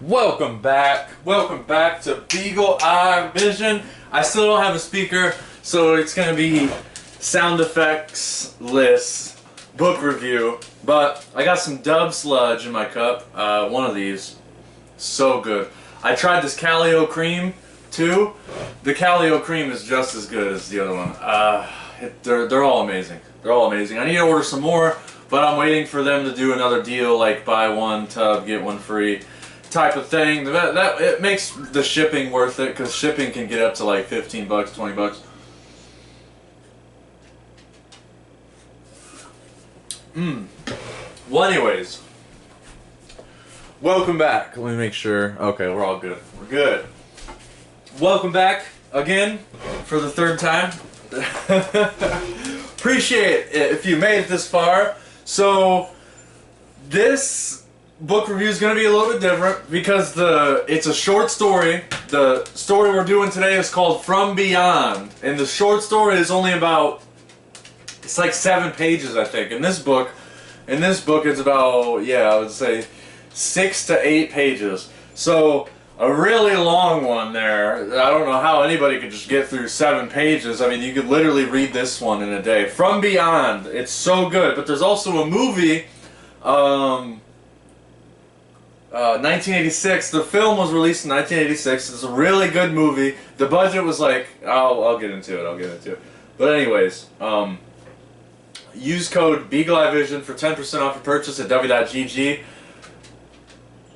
Welcome back to Beagle Eye Vision. I still don't have a speaker, so it's gonna be sound effects list book review. But I got some Dove Sludge in my cup. One of these, so good. I tried this Calio Cream too. The Calio Cream is just as good as the other one. They're all amazing. They're all amazing. I need to order some more, but I'm waiting for them to do another deal, like buy one tub get one free type of thing. That it makes the shipping worth it, because shipping can get up to like 15 bucks, 20 bucks. Well, anyways, welcome back. Let me make sure. Okay, we're all good. We're good. Welcome back again for the third time. Appreciate it if you made it this far. So this book review is going to be a little bit different because it's a short story. The story we're doing today is called From Beyond, and the short story is only about, it's like 7 pages, I think. In this book it's about, yeah, I would say 6 to 8 pages. So a really long one there. I don't know how anybody could just get through 7 pages. I mean, you could literally read this one in a day. From Beyond. It's so good. But there's also a movie, 1986. The film was released in 1986. It's a really good movie. The budget was like, I'll get into it. But anyways, use code BeagleEyeVision for 10% off your purchase at w.gg.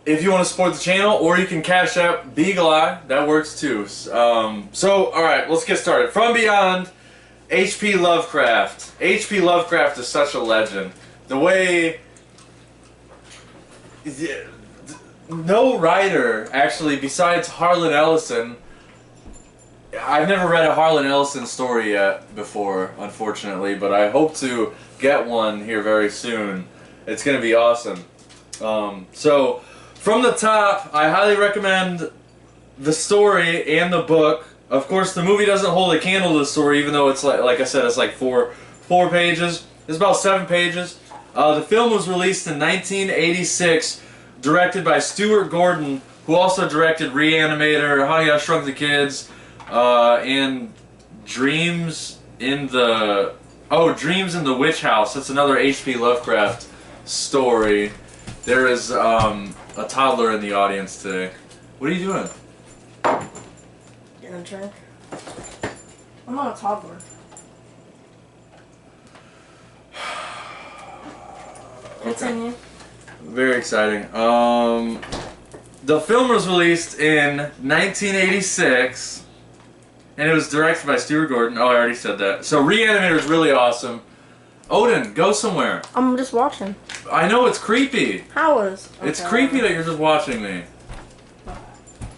If you want to support the channel, or you can cash out Beagle Eye, that works too. So, alright, let's get started. From Beyond, H.P Lovecraft. H.P Lovecraft is such a legend. The way... No writer, actually, besides Harlan Ellison... I've never read a Harlan Ellison story yet before, unfortunately, but I hope to get one here very soon. It's going to be awesome. So... From the top, I highly recommend the story and the book. Of course, the movie doesn't hold a candle to the story, even though it's like I said, it's like four pages. It's about 7 pages. The film was released in 1986, directed by Stuart Gordon, who also directed Reanimator, Honey, I Shrunk the Kids, and Dreams in the Witch House. That's another H.P. Lovecraft story. There is a toddler in the audience today. What are you doing? Getting a drink. I'm not a toddler. Continue. Okay. Very exciting. The film was released in 1986, and it was directed by Stuart Gordon. Oh, I already said that. So Reanimator is really awesome. Odin, go somewhere. I'm just watching. I know, it's creepy. How is? Okay. It's creepy that you're just watching me.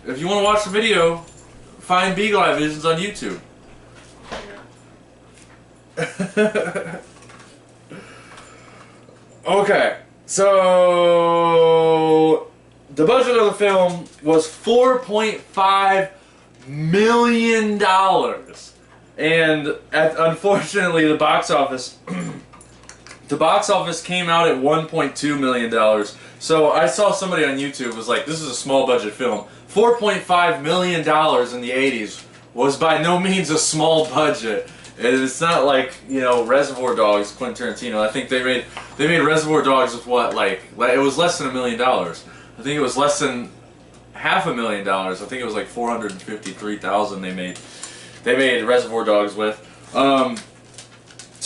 If you want to watch the video, find Beagle Eye Visions on YouTube. Okay, so the budget of the film was $4.5 million. And unfortunately, the box office came out at $1.2 million. So I saw somebody on YouTube was like, "This is a small budget film." $4.5 million in the '80s was by no means a small budget. And it's not like, you know, Reservoir Dogs, Quentin Tarantino. I think they made Reservoir Dogs with what, like it was less than $1 million. I think it was less than $500,000. I think it was like $453,000 they made Reservoir Dogs with. So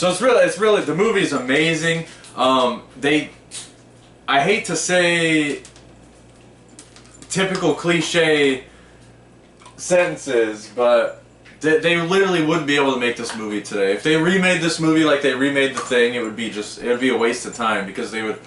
it's really the movie's amazing. I hate to say typical cliche sentences, but they literally wouldn't be able to make this movie today. If they remade this movie like they remade The Thing, it would be a waste of time, because they would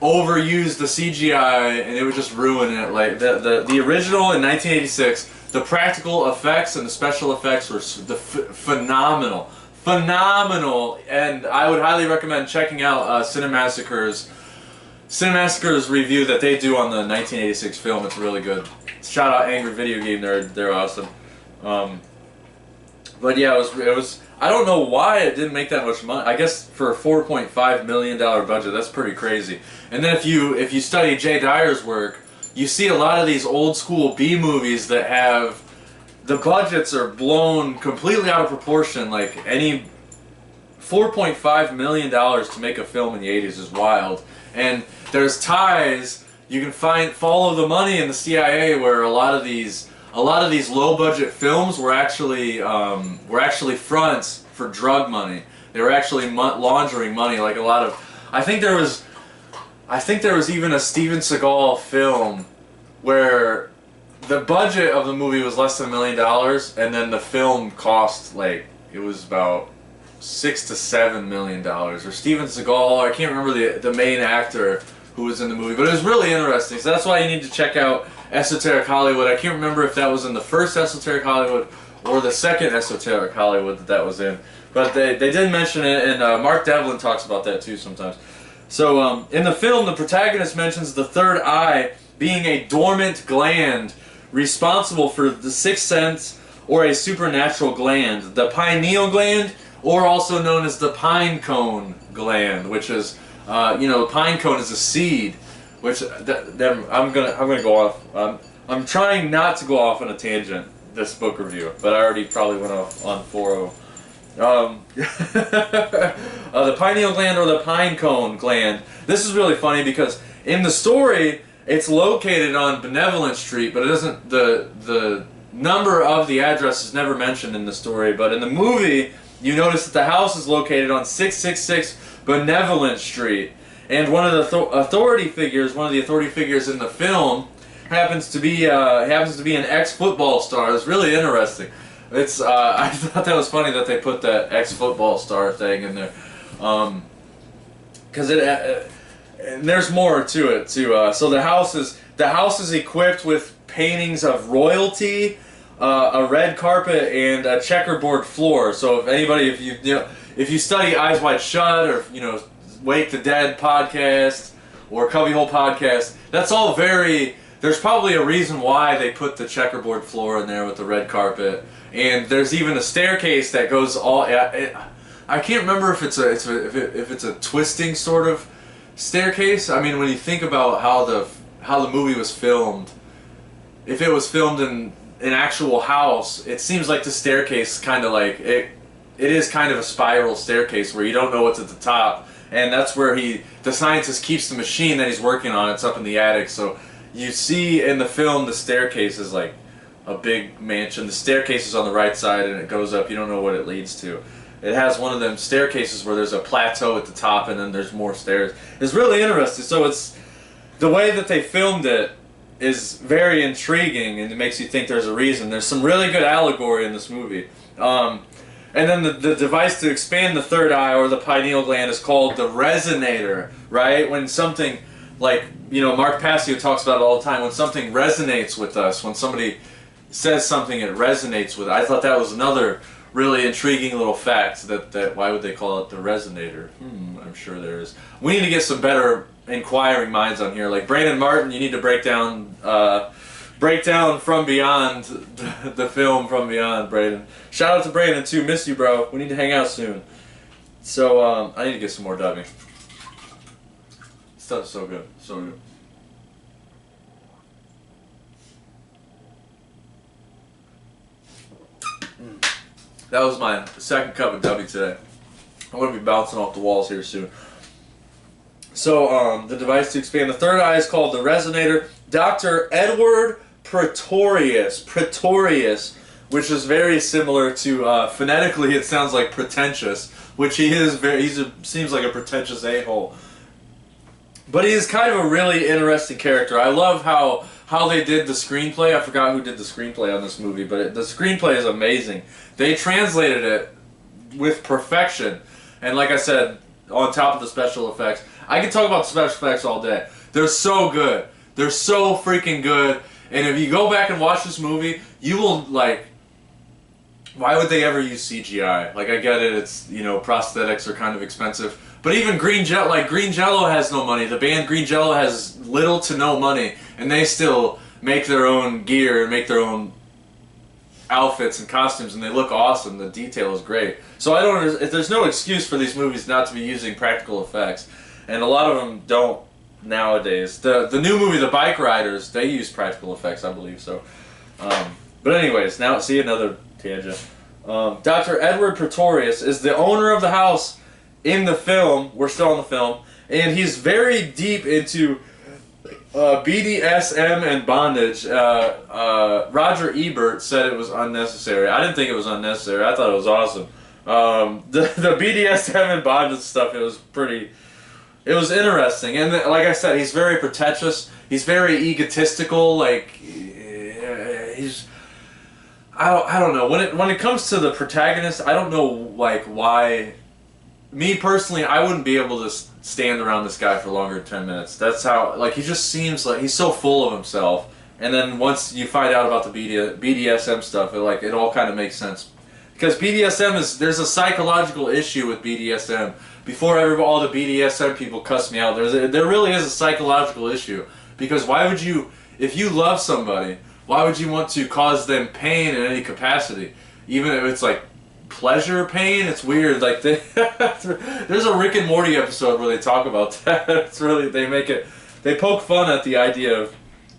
overuse the CGI and it would just ruin it. Like the original in 1986. The practical effects and the special effects were phenomenal, and I would highly recommend checking out Cinemassacre's review that they do on the 1986 film. It's really good. Shout out Angry Video Game, they're awesome. But yeah, it was. I don't know why it didn't make that much money. I guess for a $4.5 million budget, that's pretty crazy. And then if you study Jay Dyer's work, you see a lot of these old school B movies that have the budgets are blown completely out of proportion. Like any $4.5 million to make a film in the 80s is wild. And there's ties, you can follow the money in the CIA where a lot of these low budget films were actually fronts for drug money. They were actually laundering money, like a lot of, I think there was even a Steven Seagal film where the budget of the movie was less than $1 million, and then the film cost, like, it was about $6 to $7 million. Or Steven Seagal, I can't remember the main actor who was in the movie, but it was really interesting. So that's why you need to check out Esoteric Hollywood. I can't remember if that was in the first Esoteric Hollywood or the second Esoteric Hollywood that was in. But they did mention it, and Mark Devlin talks about that too sometimes. So in the film, the protagonist mentions the third eye being a dormant gland responsible for the sixth sense or a supernatural gland. The pineal gland, or also known as the pine cone gland, which is, pine cone is a seed. Which I'm gonna go off. I'm trying not to go off on a tangent this book review, but I already probably went off on 4.0. The pineal gland or the pine cone gland. This is really funny because in the story it's located on Benevolent Street, but it doesn't. The number of the address is never mentioned in the story. But in the movie, you notice that the house is located on 666 Benevolent Street. And one of the authority figures in the film happens to be an ex-football star. It's really interesting. It's I thought that was funny that they put that ex-football star thing in there, because and there's more to it too. So the house is equipped with paintings of royalty, a red carpet, and a checkerboard floor. So if you study Eyes Wide Shut, or Wake the Dead podcast or Cubbyhole podcast, that's all very, there's probably a reason why they put the checkerboard floor in there with the red carpet, and there's even a staircase that goes all, I can't remember if it's a twisting sort of staircase. I mean, when you think about how the movie was filmed, if it was filmed in an actual house, it seems like the staircase kind of like, it is kind of a spiral staircase where you don't know what's at the top. And that's where the scientist keeps the machine that he's working on. It's up in the attic. So you see in the film the staircase is like a big mansion. The staircase is on the right side and it goes up. You don't know what it leads to. It has one of them staircases where there's a plateau at the top and then there's more stairs. It's really interesting. So it's the way that they filmed it is very intriguing, and it makes you think there's a reason. There's some really good allegory in this movie. And then the device to expand the third eye or the pineal gland is called the resonator, right? When something, like, Mark Passio talks about it all the time, when something resonates with us, when somebody says something, it resonates with it. I thought that was another really intriguing little fact, that why would they call it the resonator? I'm sure there is. We need to get some better inquiring minds on here. Like Brandon Martin, you need to break down From Beyond, the film From Beyond, Brandon. Shout out to Brandon too, miss you, bro. We need to hang out soon. So, I need to get some more Dubby. Stuff's so good, so good. That was my second cup of Dubby today. I'm going to be bouncing off the walls here soon. So, the device to expand the third eye is called the resonator. Dr. Edward Pretorius, which is very similar to, phonetically it sounds like pretentious, which he is seems like a pretentious a-hole. But he is kind of a really interesting character. I love how they did the screenplay. I forgot who did the screenplay on this movie, but the screenplay is amazing. They translated it with perfection. And like I said, on top of the special effects, I can talk about special effects all day. They're so good. They're so freaking good. And if you go back and watch this movie, you will, like, why would they ever use CGI? Like, I get it, it's, prosthetics are kind of expensive. But even Green Jello has no money. The band Green Jello has little to no money. And they still make their own gear and make their own outfits and costumes, and they look awesome. The detail is great. So I don't. There's no excuse for these movies not to be using practical effects, and a lot of them don't nowadays. The new movie, The Bike Riders, they use practical effects, I believe. So, but anyways, now see another tangent. Dr. Edward Pretorius is the owner of the house in the film. We're still on the film, and he's very deep into BDSM and bondage. Roger Ebert said it was unnecessary. I didn't think it was unnecessary. I thought it was awesome. The BDSM and bondage stuff, it was interesting. And like I said, he's very pretentious. He's very egotistical. Like, I don't know. When it comes to the protagonist, I don't know like why. Me personally, I wouldn't be able to stand around this guy for longer than 10 minutes. That's how, like, he just seems like he's so full of himself. And then once you find out about the BDSM stuff, it all kind of makes sense. Because BDSM there's a psychological issue with BDSM. Before all the BDSM people cuss me out, there really is a psychological issue. Because why would you, if you love somebody, why would you want to cause them pain in any capacity? Even if it's like pleasure pain, it's weird. Like there's a Rick and Morty episode where they talk about that. It's really, they poke fun at the idea of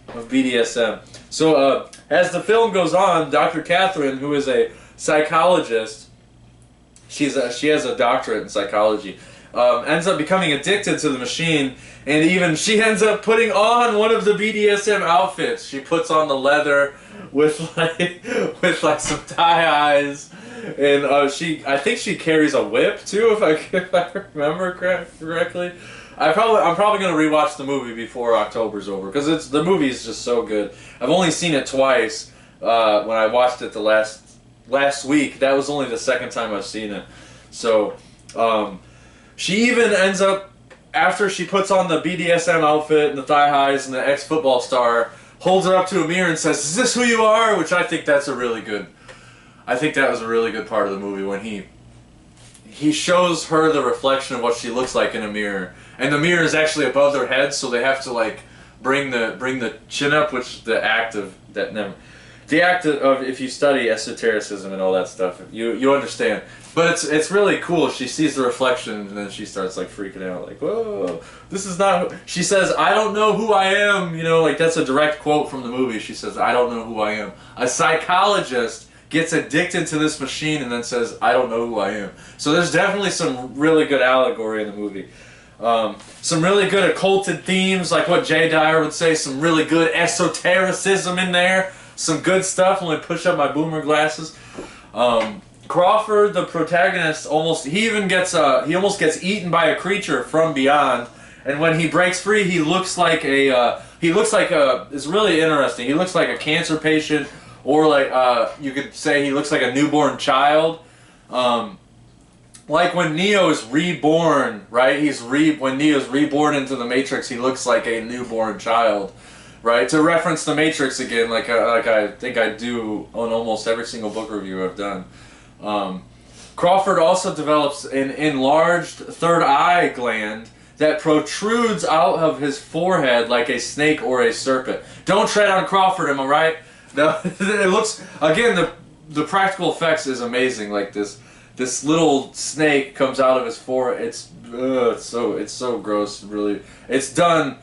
BDSM. So as the film goes on, Dr. Catherine, who is a psychologist, she has a doctorate in psychology, ends up becoming addicted to the machine, and even she ends up putting on one of the BDSM outfits. She puts on the leather with like some tie-eyes. And I think she carries a whip too, if I remember correctly. I'm probably gonna rewatch the movie before October's over because the movie is just so good. I've only seen it twice. When I watched it the last week, that was only the second time I've seen it. So she even ends up, after she puts on the BDSM outfit and the thigh highs and the ex-football star, holds her up to a mirror and says, "Is this who you are?" Which I think that's a really good. I think that was a really good part of the movie when he shows her the reflection of what she looks like in a mirror, and the mirror is actually above their heads, so they have to like bring the chin up, which the act of if you study esotericism and all that stuff, you understand. But it's really cool. She sees the reflection and then she starts like freaking out, like, "Whoa, this is not." She says, "I don't know who I am." You know, like that's a direct quote from the movie. She says, "I don't know who I am." A psychologist gets addicted to this machine and then says, "I don't know who I am." So there's definitely some really good allegory in the movie. Some really good occulted themes, like what Jay Dyer would say, some really good esotericism in there. Some good stuff. Let me push up my boomer glasses. Crawford, the protagonist, almost gets eaten by a creature from beyond. And when he breaks free, he looks like it's really interesting. He looks like a cancer patient, or like you could say he looks like a newborn child. Like when Neo is reborn, right? When Neo's reborn into the Matrix, he looks like a newborn child, right? To reference the Matrix again, like I think I do on almost every single book review I've done. Crawford also develops an enlarged third eye gland that protrudes out of his forehead like a snake or a serpent. Don't tread on Crawford, am I right? No, it looks, again, the practical effects is amazing. Like this little snake comes out of his forehead. It's so gross. Really, it's done.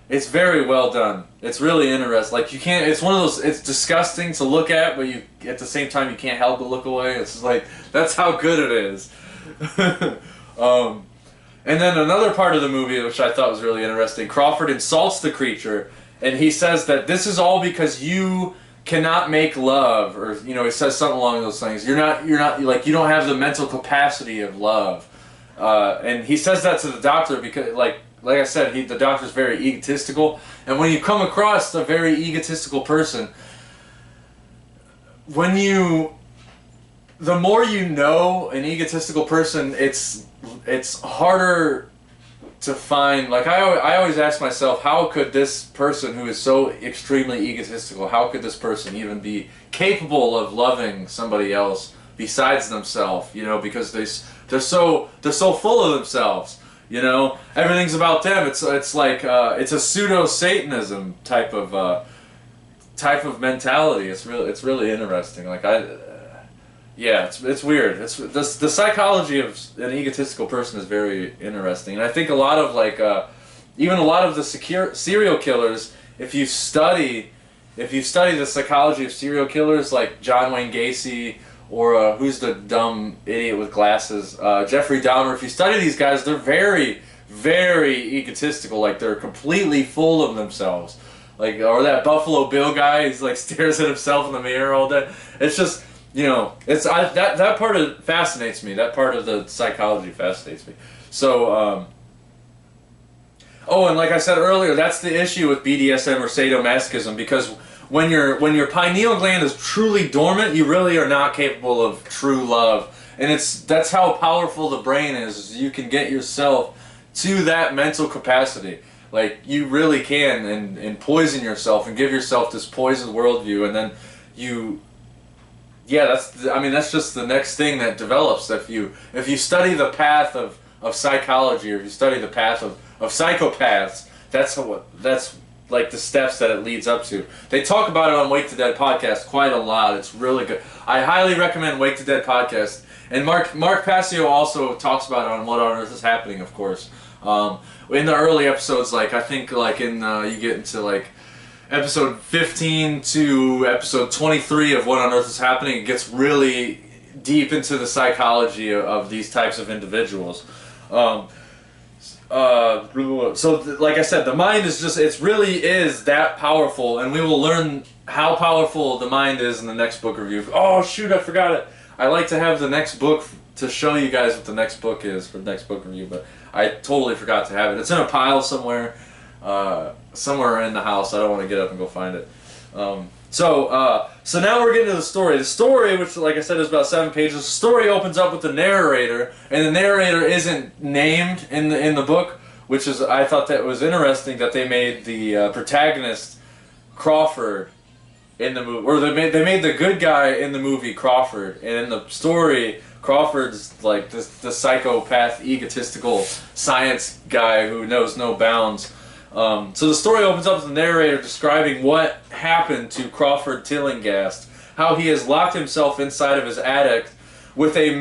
It's very well done. It's really interesting. Like it's one of those. It's disgusting to look at, but at the same time you can't help but look away. It's just like that's how good it is. And then another part of the movie, which I thought was really interesting, Crawford insults the creature, and he says that this is all because you cannot make love, or he says something along those things. You're not like, you don't have the mental capacity of love, and he says that to the doctor because like I said, the doctor's very egotistical, and when you come across a very egotistical person, the more you know an egotistical person, it's harder to find. Like I always ask myself, how could this person who is so extremely egotistical, how could this person even be capable of loving somebody else besides themselves? Because they're so full of themselves. Everything's about them. It's like it's a pseudo Satanism type of mentality. It's really interesting. Like it's weird. The psychology of an egotistical person is very interesting, and I think a lot of even a lot of the serial killers, if you study the psychology of serial killers like John Wayne Gacy or who's the dumb idiot with glasses, Jeffrey Dahmer, if you study these guys, they're very, very egotistical. Like they're completely full of themselves. Like, or that Buffalo Bill guy, he's like stares at himself in the mirror all day. It's just, you know, that part of it fascinates me. That part of the psychology fascinates me. So, oh, and like I said earlier, that's the issue with BDSM or sadomasochism, because when your pineal gland is truly dormant, you really are not capable of true love. And that's how powerful the brain is you can get yourself to that mental capacity. Like, you really can, and poison yourself and give yourself this poisoned worldview, and then that's just the next thing that develops. If you study the path of psychology, or if you study the path of psychopaths, that's like the steps that it leads up to. They talk about it on Wake to Dead podcast quite a lot. It's really good. I highly recommend Wake to Dead podcast. And Mark Passio also talks about it on What on Earth is Happening, of course. In the early episodes, like I think like in you get into like episode 15 to episode 23 of What on Earth is Happening, it gets really deep into the psychology of these types of individuals. So like I said, the mind is it really is that powerful, and we will learn how powerful the mind is in the next book review. Oh shoot, I forgot it. I like to have the next book to show you guys what the next book is for the next book review, but I totally forgot to have it. It's in a pile somewhere in the house. I don't want to get up and go find it. So now we're getting to the story. The story, which like I said is about 7 pages, the story opens up with the narrator, and the narrator isn't named in the book, which is, I thought that was interesting that they made the protagonist Crawford in the movie, or they made the good guy in the movie Crawford, and in the story Crawford's like the psychopath, egotistical science guy who knows no bounds. So the story opens up with the narrator describing what happened to Crawford Tillinghast, how he has locked himself inside of his attic with a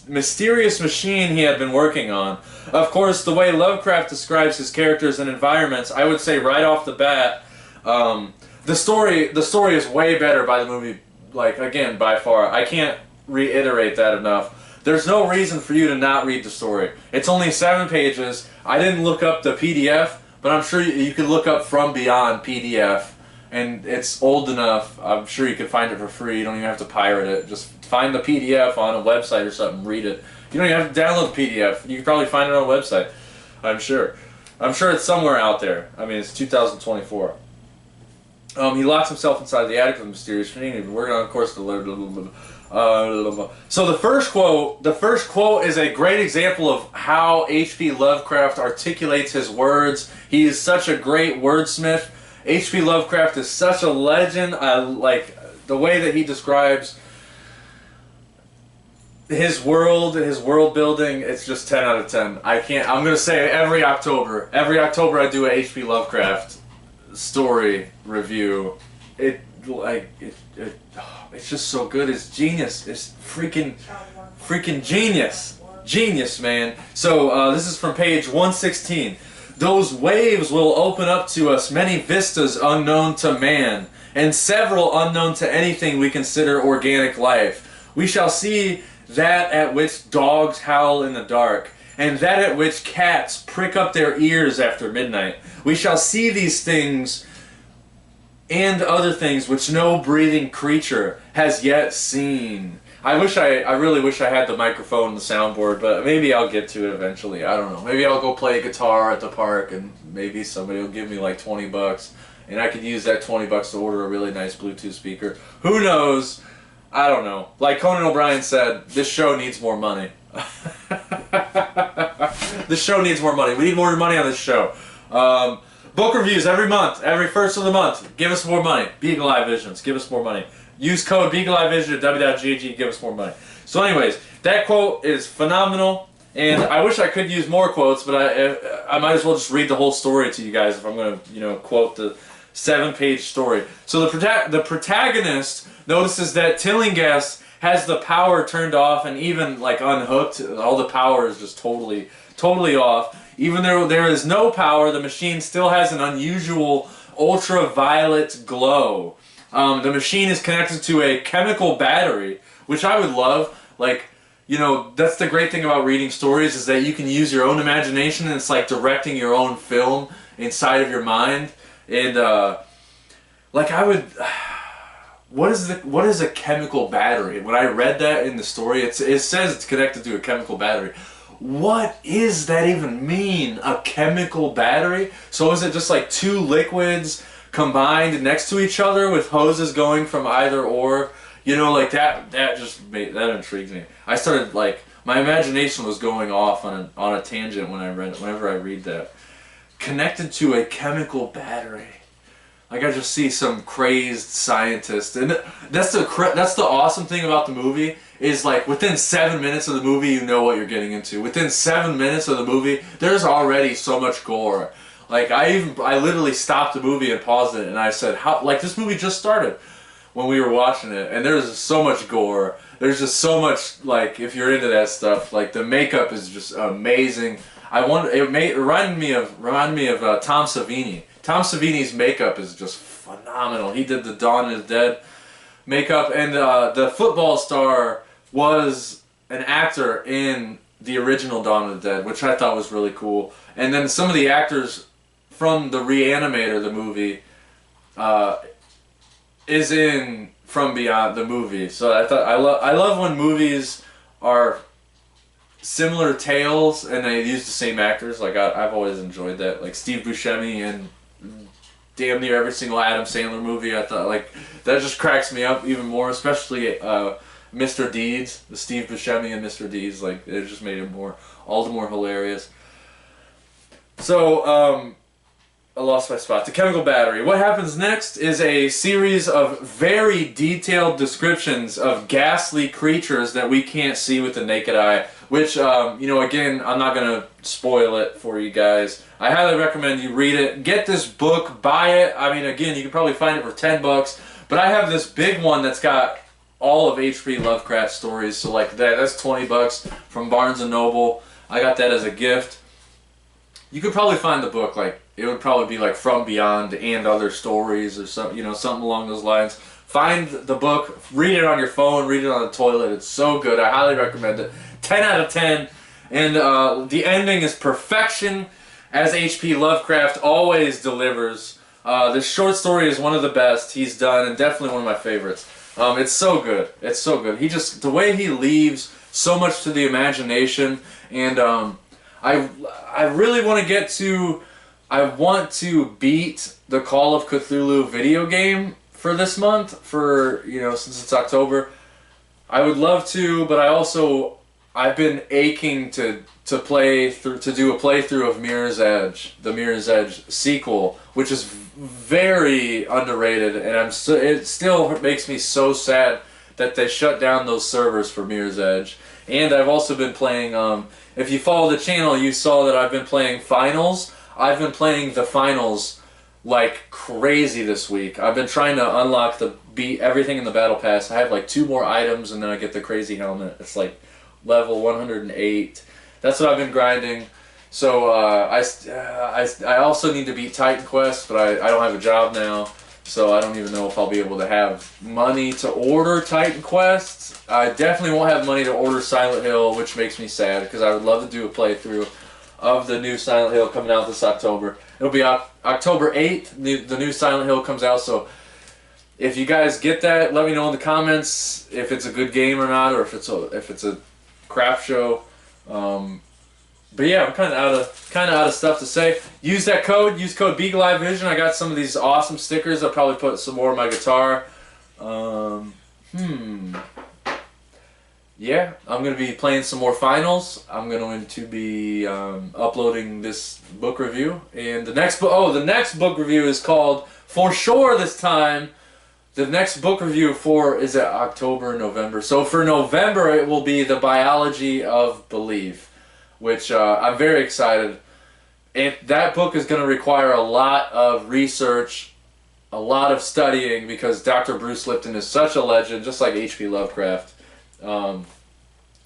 mysterious machine he had been working on. Of course, the way Lovecraft describes his characters and environments, I would say right off the bat, the story is way better by the movie, like, again, by far. I can't reiterate that enough. There's no reason for you to not read the story. It's only 7 pages. I didn't look up the PDF, but I'm sure you can look up From Beyond PDF, and it's old enough. I'm sure you can find it for free. You don't even have to pirate it. Just find the PDF on a website or something, read it. You don't even have to download the PDF. You can probably find it on a website, I'm sure. I'm sure it's somewhere out there. I mean, it's 2024. He locks himself inside the attic of the mysterious machine. He's been working on, of course, so the first quote is a great example of how H.P. Lovecraft articulates his words. He is such a great wordsmith. H.P. Lovecraft is such a legend. I like the way that he describes his world building. It's just 10 out of 10. I'm gonna say every October I do a H.P. Lovecraft story review. It's just so good. It's genius. It's freaking genius, man. So this is from page 116. Those waves will open up to us many vistas unknown to man, and several unknown to anything we consider organic life. We shall see that at which dogs howl in the dark, and that at which cats prick up their ears after midnight. We shall see these things and other things which no breathing creature has yet seen. I really wish I had the microphone and the soundboard, but maybe I'll get to it eventually. I don't know. Maybe I'll go play guitar at the park, and maybe somebody will give me like $20, and I could use that $20 to order a really nice Bluetooth speaker. Who knows? I don't know. Like Conan O'Brien said, this show needs more money. This show needs more money. We need more money on this show. Book reviews every month, every first of the month. Give us more money. Beagle Eye Visions, give us more money. Use code Beagle Eye Vision at w.gg, give us more money. So anyways, that quote is phenomenal, and I wish I could use more quotes, but I might as well just read the whole story to you guys if I'm going to, quote the 7-page story. So the protagonist notices that Tillinghast has the power turned off and even like unhooked. All the power is just totally off. Even though there is no power, the machine still has an unusual ultraviolet glow. The machine is connected to a chemical battery, which I would love. Like, you know, that's the great thing about reading stories, is that you can use your own imagination, and it's like directing your own film inside of your mind. And like, I would, what is a chemical battery? When I read that in the story, it says it's connected to a chemical battery. What does that even mean? A chemical battery? So is it just like two liquids combined next to each other with hoses going from either or? You know, like that intrigues me. I started, like, my imagination was going off on a tangent whenever I read that. Connected to a chemical battery. Like, I just see some crazed scientist, and that's the awesome thing about the movie, is like within 7 minutes of the movie you know what you're getting into. Within 7 minutes of the movie, there's already so much gore. Like, I literally stopped the movie and paused it, and I said, how, like, this movie just started when we were watching it, and there's so much gore. There's just so much, like, if you're into that stuff, like, the makeup is just amazing. It reminded me of Tom Savini. Tom Savini's makeup is just phenomenal. He did the Dawn of the Dead makeup, and the football star was an actor in the original Dawn of the Dead, which I thought was really cool. And then some of the actors from the Reanimator, the movie, is in From Beyond, the movie. So I love when movies are similar tales and they use the same actors. Like, I've always enjoyed that. Like Steve Buscemi in damn near every single Adam Sandler movie. I thought, like, that just cracks me up even more, especially Mr. Deeds, the Steve Buscemi and Mr. Deeds. Like, it just made it all the more hilarious. So, I lost my spot. The chemical battery. What happens next is a series of very detailed descriptions of ghastly creatures that we can't see with the naked eye. Which, you know, again, I'm not going to spoil it for you guys. I highly recommend you read it. Get this book, buy it. I mean, again, you can probably find it for $10. But I have this big one that's got all of H.P Lovecraft stories. So, like, that's $20 from Barnes & Noble. I got that as a gift. You could probably find the book, like, it would probably be like From Beyond and Other Stories or something, you know, something along those lines. Find the book, read it on your phone, read it on the toilet. It's so good. I highly recommend it. 10 out of 10. And the ending is perfection, as H.P. Lovecraft always delivers. This short story is one of the best he's done, and definitely one of my favorites. It's so good. It's so good. The way he leaves so much to the imagination, and I really want to get to, I want to beat the Call of Cthulhu video game for this month, for, you know, since it's October. I would love to, but I've been aching to do a playthrough of Mirror's Edge, the Mirror's Edge sequel, which is very underrated, and it still makes me so sad that they shut down those servers for Mirror's Edge. And I've also been playing, if you follow the channel, you saw that I've been playing Finals. I've been playing the Finals like crazy this week. I've been trying to unlock beat everything in the Battle Pass. I have like 2 more items, and then I get the crazy helmet. It's like level 108. That's what I've been grinding. So I also need to beat Titan Quest, but I don't have a job now, so I don't even know if I'll be able to have money to order Titan Quest. I definitely won't have money to order Silent Hill, which makes me sad, because I would love to do a playthrough of the new Silent Hill coming out this October. It'll be October 8th, the new Silent Hill comes out, so if you guys get that, let me know in the comments if it's a good game or not, or if it's a crap show. But yeah, I'm kind of out of stuff to say. Use that code. Use code BeagleEyeVision. I got some of these awesome stickers. I'll probably put some more on my guitar. Yeah, I'm going to be playing some more Finals. I'm going to be uploading this book review. And the next book review is called, for sure this time, the next book review is it October, November. So for November, it will be The Biology of Belief, which I'm very excited. And that book is going to require a lot of research, a lot of studying, because Dr. Bruce Lipton is such a legend, just like H.P. Lovecraft.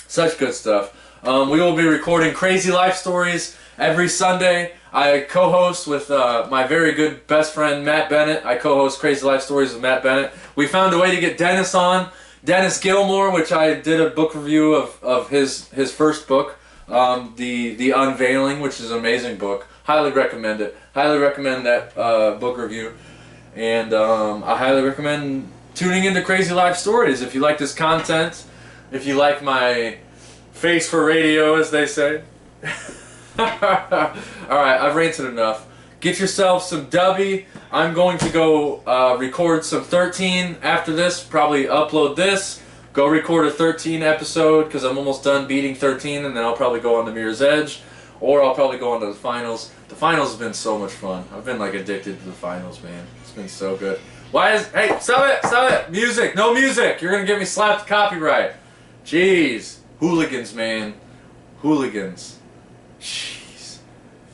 Such good stuff. We will be recording crazy life stories Every Sunday, I co-host with my very good best friend, Matt Bennett. I co-host Crazy Life Stories with Matt Bennett. We found a way to get Dennis on. Dennis Gilmore, which I did a book review of his first book, the Unveiling, which is an amazing book. Highly recommend it. Highly recommend that book review. And I highly recommend tuning into Crazy Life Stories if you like this content, if you like my face for radio, as they say. Alright, I've ranted enough. Get yourself some Dubby. I'm going to go record some 13 after this, probably upload this, go record a 13 episode because I'm almost done beating 13, and then I'll probably go on to Mirror's Edge, or I'll probably go on to the finals. The finals have been so much fun. I've been like addicted to the finals, man. It's been so good. Hey, stop it, music, no music. You're going to get me slapped copyright. Jeez. Hooligans, man. Hooligans. Jeez.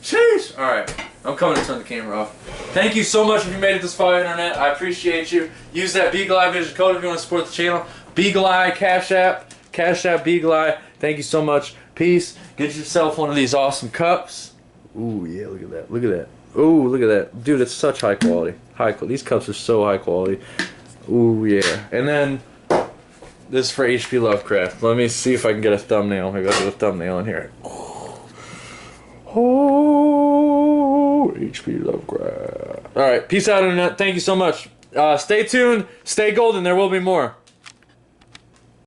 Sheesh. Alright, I'm coming to turn the camera off. Thank you so much if you made it this far, Internet. I appreciate you. Use that Beagle Eye Vision code if you want to support the channel. Beagle Eye, Cash App, Beagle Eye. Thank you so much. Peace. Get yourself one of these awesome cups. Ooh, yeah, look at that. Look at that. Ooh, look at that. Dude, it's such high quality. These cups are so high quality. Ooh, yeah. And then, this is for H.P Lovecraft. Let me see if I can get a thumbnail. Maybe I'll get a thumbnail in here. Oh, H.P Lovecraft. Alright, peace out, Internet. Thank you so much. Stay tuned. Stay golden. There will be more.